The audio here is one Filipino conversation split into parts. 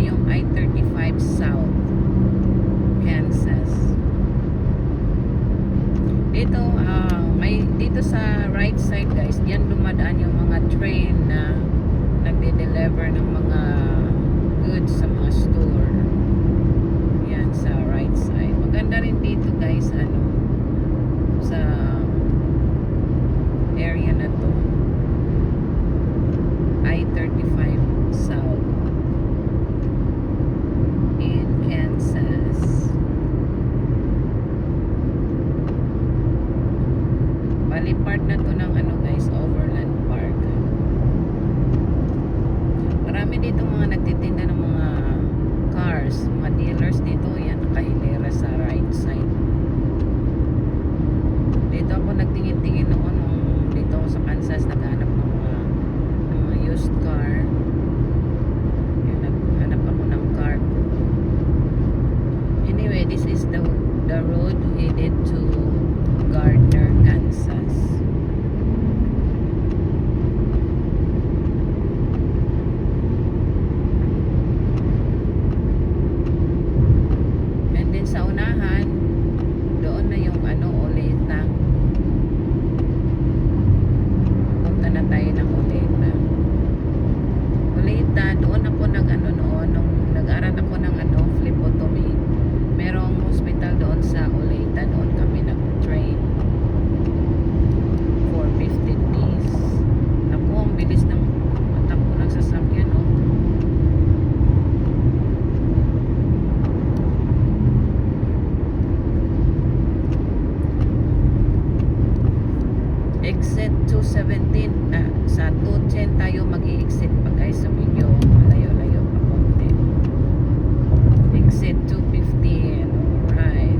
yung I-35 South, Kansas. Dito, dito sa right side guys, diyan dumadaan yung mga train na nagde-deliver ng mga goods sa mga store. Yan sa right side. Maganda rin dito guys, sa area na to, I-35 South in Kansas. Bali part na to ng guys, Overland Park. Marami dito mga nagtitinda ng mga cars, mga dealers dito. Yan, kahilera sa right side. Dito ako nagtingin-tingin noon nung dito ako sa Kansas, naghanap ng mga used car. Yan, naghanap ako ng car. Anyway, this is the road headed to Gardner, Kansas. And then sa unahan, doon na yung Olathe. Punta na tayo ng Olathe. Olathe, doon ako noon, nung nag-aral ako ng phlebotomy. Merong hospital doon sa Olathe. Doon kami nag-train for 15 days. Naku, ang bilis ng matakbo ng sasakyan, oh. Exit 217, sa 210 tayo mag-i-exit pa guys, so medyo malayo-layo pa konti. Exit 215, alright.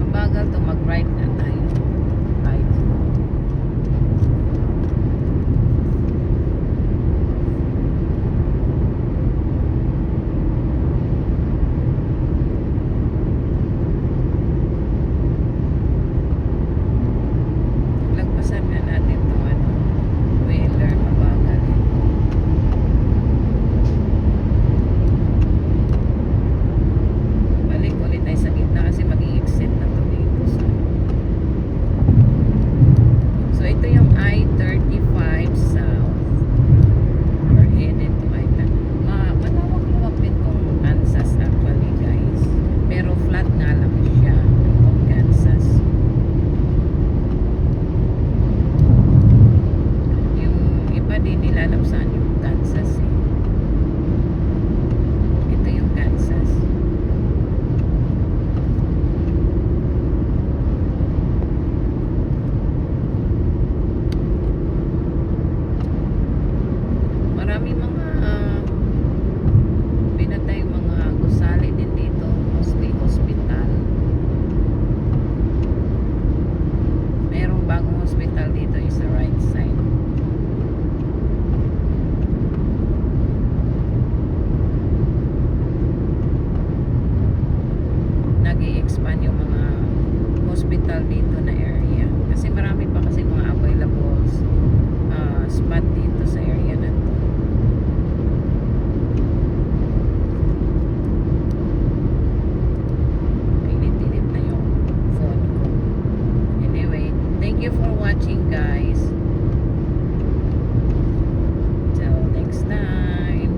Mabagal to, mag-right na tayo. Right. Lagpasan na natin itong Wheeler, mabagal. Balik ulit tayo sa gitna kasi mag-i-exit na to dito sa so ito yung I-35 South. We're headed to I-35. Malawak-lawak din tong Kansas actually guys, pero flat nga lang siya itong Kansas. Yung iba din nila alam saan yung Kansas eh. Ito yung Kansas. Marami mga pinatay mga gusali din dito, mostly hospital. Merong bagong hospital dito is sa right side. Nag-i-expand yung mga hospital dito na area kasi marami pa kasi mga available spot dito sa area na to. Tinit-tinit na yung phone ko. Anyway, thank you for watching guys. Till next time.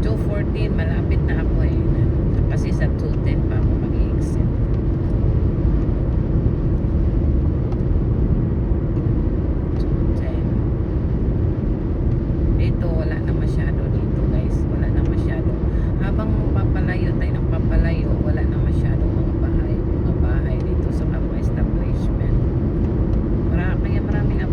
2:14, malapit na ako eh. Kasi sa 2:10 pa ako mag-i-exit. 2:10. Dito, wala na masyado dito guys. Wala na masyado. Habang papalayo tayo ng papalayo, wala na masyado mga bahay dito sa mga establishment. Kaya maraming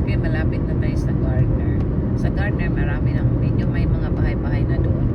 Okay, malapit na tayo sa Gardner. Sa Gardner, marami na, medyo may mga bahay-bahay na doon.